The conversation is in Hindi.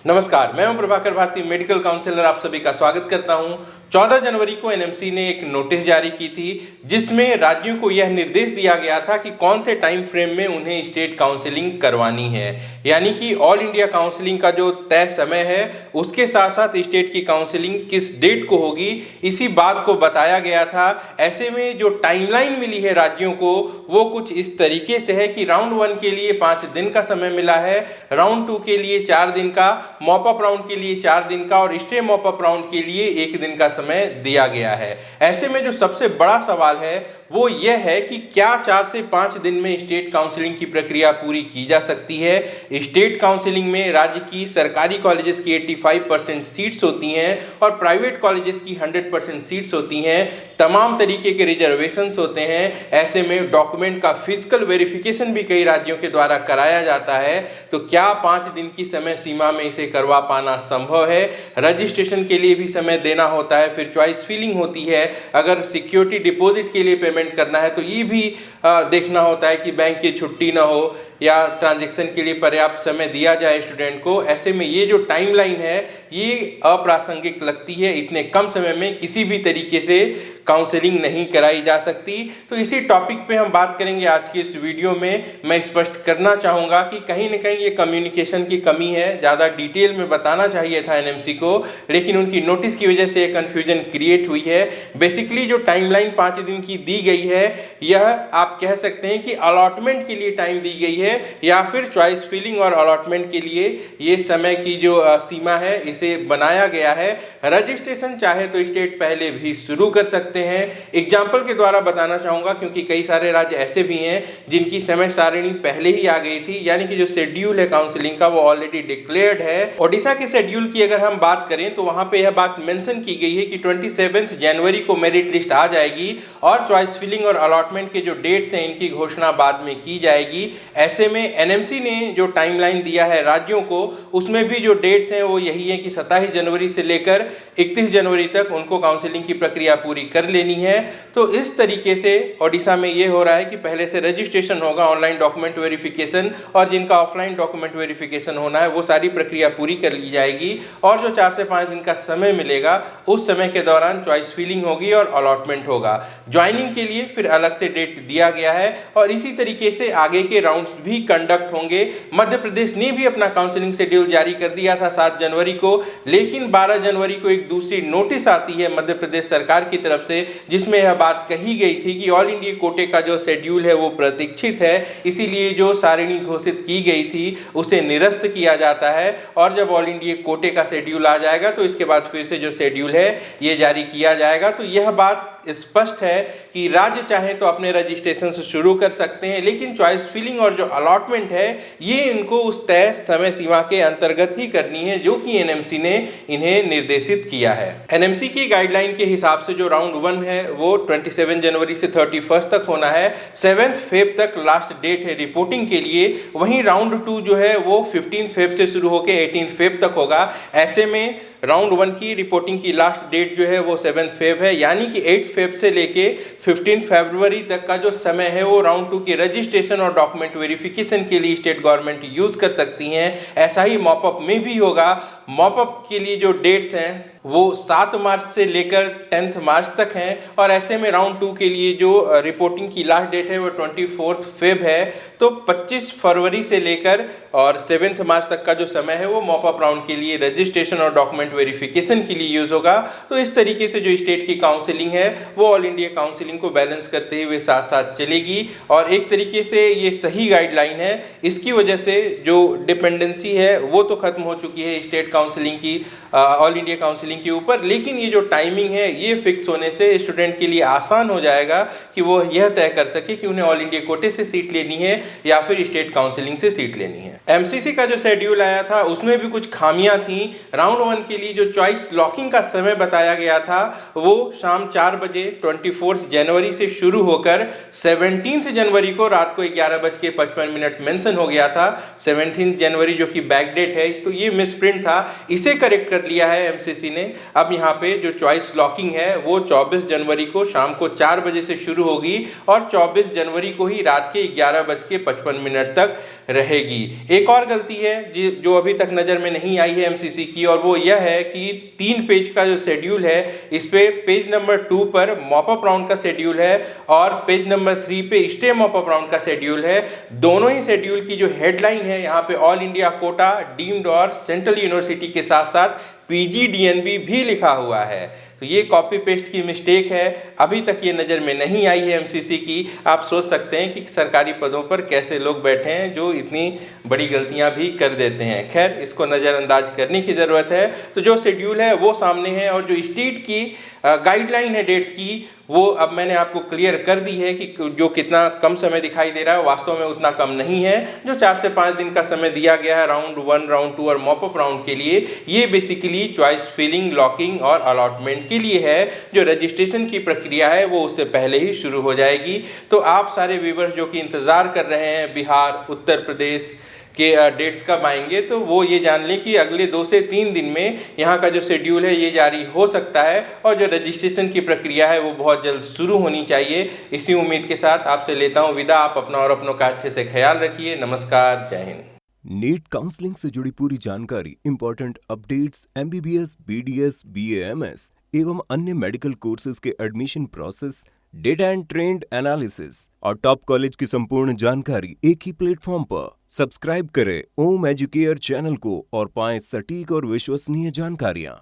नमस्कार, मैं हूं प्रभाकर भारती, मेडिकल काउंसलर। आप सभी का स्वागत करता हूं। 14 जनवरी को एनएमसी ने एक नोटिस जारी की थी जिसमें राज्यों को यह निर्देश दिया गया था कि कौन से टाइम फ्रेम में उन्हें स्टेट काउंसलिंग करवानी है। यानी कि ऑल इंडिया काउंसलिंग का जो तय समय है उसके साथ साथ स्टेट की काउंसलिंग किस डेट को होगी, इसी बात को बताया गया था। ऐसे में जो टाइमलाइन मिली है राज्यों को वो कुछ इस तरीके से है कि राउंड 1 के लिए 5 दिन का समय मिला है, राउंड 2 के लिए 4 दिन का, मॉप अप राउंड के लिए 4 दिन का और स्टे मॉप अप राउंड के लिए 1 दिन का समय दिया गया है। ऐसे में जो सबसे बड़ा सवाल है वो यह है कि क्या 4 से 5 दिन में स्टेट काउंसलिंग की प्रक्रिया पूरी की जा सकती है। स्टेट काउंसलिंग में राज्य की सरकारी कॉलेजेस की 85% सीट्स होती हैं और प्राइवेट कॉलेजेस की 100% सीट्स होती हैं। तमाम तरीके के रिजर्वेशंस होते हैं। ऐसे में डॉक्यूमेंट का फिजिकल वेरिफिकेशन भी कई राज्यों के द्वारा कराया जाता है। तो क्या 5 दिन की समय सीमा में इसे करवा पाना संभव है? रजिस्ट्रेशन के लिए भी समय देना होता है, फिर चॉइस फिलिंग होती है, अगर सिक्योरिटी डिपॉजिट के लिए पेमेंट करना है तो ये भी देखना होता है कि बैंक की छुट्टी ना हो या ट्रांजैक्शन के लिए पर्याप्त समय दिया जाए स्टूडेंट को। ऐसे में ये जो टाइमलाइन है ये अप्रासंगिक लगती है। इतने कम समय में किसी भी तरीके से काउंसलिंग नहीं कराई जा सकती। तो इसी टॉपिक पे हम बात करेंगे आज की इस वीडियो में। मैं स्पष्ट करना चाहूँगा कि कहीं ना कहीं ये कम्युनिकेशन की कमी है। ज़्यादा डिटेल में बताना चाहिए था एनएमसी को, लेकिन उनकी नोटिस की वजह से कन्फ्यूजन क्रिएट हुई है। बेसिकली जो टाइमलाइन 5 दिन की दी गई है यह आप कह सकते हैं कि अलॉटमेंट के लिए टाइम दी गई है या फिर चॉइस फिलिंग और अलॉटमेंट के लिए ये समय की जो सीमा है इसे बनाया गया है। रजिस्ट्रेशन चाहे तो स्टेट पहले भी शुरू कर सकते हैं। एग्जाम्पल के द्वारा बताना चाहूँगा क्योंकि कई सारे राज्य ऐसे भी हैं जिनकी समय सारिणी पहले ही आ गई थी, यानी कि जो शेड्यूल है काउंसलिंग का वो ऑलरेडी डिक्लेयर्ड है। ओडिशा के शेड्यूल की अगर हम बात करें तो वहाँ पे यह बात मेंशन की गई है कि 27 जनवरी को मेरिट लिस्ट आ जाएगी और चॉइस फिलिंग और अलॉटमेंट के जो डेट्स हैं इनकी घोषणा बाद में की जाएगी। ऐसे में एनएमसी ने जो टाइमलाइन दिया है राज्यों को उसमें भी जो डेट्स हैं वो यही है कि 27 जनवरी से लेकर 31 जनवरी तक उनको काउंसलिंग की प्रक्रिया पूरी कर लेनी है। तो इस तरीके से ओडिशा में ये हो रहा है कि पहले से रजिस्ट्रेशन होगा, ऑनलाइन डॉक्यूमेंट वेरिफिकेशन, और जिनका ऑफलाइन डॉक्यूमेंट वेरिफिकेशन होना है वो सारी प्रक्रिया पूरी कर ली जाएगी और जो 4 से 5 दिन का समय मिलेगा उस समय के दौरान चॉइस फिलिंग होगी और अलॉटमेंट होगा। ज्वाइनिंग के लिए फिर अलग से डेट दिया गया है और इसी तरीके से आगे के राउंड्स भी कंडक्ट होंगे। मध्य प्रदेश ने भी अपना काउंसलिंग शेड्यूल जारी कर दिया था 7 जनवरी को, लेकिन 12 जनवरी को एक दूसरी नोटिस आती है मध्य प्रदेश सरकार की तरफ से जिसमें यह बात कही गई थी कि ऑल इंडिया कोटे का जो शेड्यूल है वो प्रतीक्षित है, इसीलिए जो सारिणी घोषित की गई थी उसे निरस्त किया जाता है और जब ऑल इंडिया कोटे का शेड्यूल आ जाएगा तो इसके बाद फिर से जो शेड्यूल है ये जारी किया जाएगा। तो यह बात स्पष्ट है कि राज्य चाहे तो अपने रजिस्ट्रेशन से शुरू कर सकते हैं, लेकिन चॉइस फिलिंग और जो अलॉटमेंट है ये इनको उस तय समय सीमा के अंतर्गत ही करनी है जो कि एनएमसी ने इन्हें निर्देशित किया है। एनएमसी की गाइडलाइन के हिसाब से जो राउंड 1 है वो 27 जनवरी से 31 तक होना है। 7 फेब तक लास्ट डेट है रिपोर्टिंग के लिए। वहीं राउंड 2 जो है वो 15 फेब से शुरू होकर 18 फेब तक होगा। ऐसे में राउंड 1 की रिपोर्टिंग की लास्ट डेट जो है वो 7 फेब है, यानी कि 8 फेब से लेके 15 फरवरी तक का जो समय है वो राउंड 2 के रजिस्ट्रेशन और डॉक्यूमेंट वेरिफिकेशन के लिए स्टेट गवर्नमेंट यूज कर सकती हैं। ऐसा ही मॉपअप में भी होगा। मॉपअप के लिए जो डेट्स हैं वो 7 मार्च से लेकर 10 मार्च तक हैं और ऐसे में राउंड 2 के लिए जो रिपोर्टिंग की लास्ट डेट है वो 24 फेब है। तो 25 फरवरी से लेकर और 7 मार्च तक का जो समय है वो मॉपअप राउंड के लिए रजिस्ट्रेशन और डॉक्यूमेंट वेरिफिकेशन के लिए यूज होगा। तो इस तरीके से जो स्टेट की काउंसलिंग है वो ऑल इंडिया काउंसलिंग को बैलेंस करते हुए साथ साथ चलेगी और एक तरीके से ये सही गाइडलाइन है। इसकी वजह से जो डिपेंडेंसी है वो तो खत्म हो चुकी है स्टेट काउंसलिंग की ऑल इंडिया काउंसलिंग के ऊपर, लेकिन ये जो टाइमिंग है ये फिक्स होने से स्टूडेंट के लिए आसान हो जाएगा कि वो यह तय कर सके कि उन्हें ऑल इंडिया कोटे से सीट लेनी है या फिर स्टेट काउंसलिंग से सीट लेनी है। एमसीसी का जो शेड्यूल आया था उसमें भी कुछ खामियां थी। राउंड 1 के लिए जो चॉइस लॉकिंग का समय बताया गया था वो शाम 4 बजे 24 जनवरी से शुरू होकर 17 जनवरी को रात को 11:55 मेंशन हो गया था। 17 जनवरी जो कि बैक डेट है तो ये मिसप्रिंट था, इसे करेक्ट कर लिया है एमसीसी ने लें। अब यहाँ पे जो चॉइस लॉकिंग है वो 24 जनवरी को शाम को 4 बजे से शुरू होगी और 24 जनवरी को ही रात के 11:55 तक रहेगी। एक और गलती है जो अभी तक नज़र में नहीं आई है एमसीसी की, और वो यह है कि 3 पेज का जो शेड्यूल है इस पे पेज नंबर 2 पर मॉप अप राउंड का शेड्यूल है और पेज नंबर 3 पे स्टे मॉप अप राउंड का शेड्यूल है। दोनों ही शेड्यूल की जो हेडलाइन है यहाँ पे ऑल इंडिया कोटा, डीम्ड और सेंट्रल यूनिवर्सिटी के साथ साथ पीजीडीएनबी भी लिखा हुआ है। तो ये कॉपी पेस्ट की मिस्टेक है, अभी तक ये नज़र में नहीं आई है एमसीसी की। आप सोच सकते हैं कि सरकारी पदों पर कैसे लोग बैठे हैं जो इतनी बड़ी गलतियां भी कर देते हैं। खैर, इसको नज़रअंदाज करने की ज़रूरत है। तो जो शेड्यूल है वो सामने है और जो स्टेट की गाइडलाइन है डेट्स की, वो अब मैंने आपको क्लियर कर दी है कि जो कितना कम समय दिखाई दे रहा है वास्तव में उतना कम नहीं है। जो 4 से 5 दिन का समय दिया गया है राउंड 1, राउंड 2 और मॉप अप राउंड के लिए, ये बेसिकली चॉइस फिलिंग, लॉकिंग और अलॉटमेंट के लिए है। जो रजिस्ट्रेशन की प्रक्रिया है वो उससे पहले ही शुरू हो जाएगी। तो आप सारे व्यूअर्स जो कि इंतज़ार कर रहे हैं बिहार, उत्तर प्रदेश के डेट्स कब आएंगे, तो वो ये जान लें कि अगले 2 से 3 दिन में यहाँ का जो शेड्यूल है ये जारी हो सकता है और जो रजिस्ट्रेशन की प्रक्रिया है वो बहुत जल्द शुरू होनी चाहिए। इसी उम्मीद के साथ आपसे लेता हूँ विदा। आप अपना और अपनों का अच्छे से ख्याल रखिए। नमस्कार, जय हिंद। नीट काउंसलिंग से जुड़ी पूरी जानकारी, important updates, MBBS, BDS, BAMS एवं अन्य मेडिकल कोर्सेज के admission process, data and trend analysis और टॉप कॉलेज की संपूर्ण जानकारी एक ही प्लेटफॉर्म पर। सब्सक्राइब करें ओम एजुकेयर चैनल को और पाएं सटीक और विश्वसनीय जानकारियां।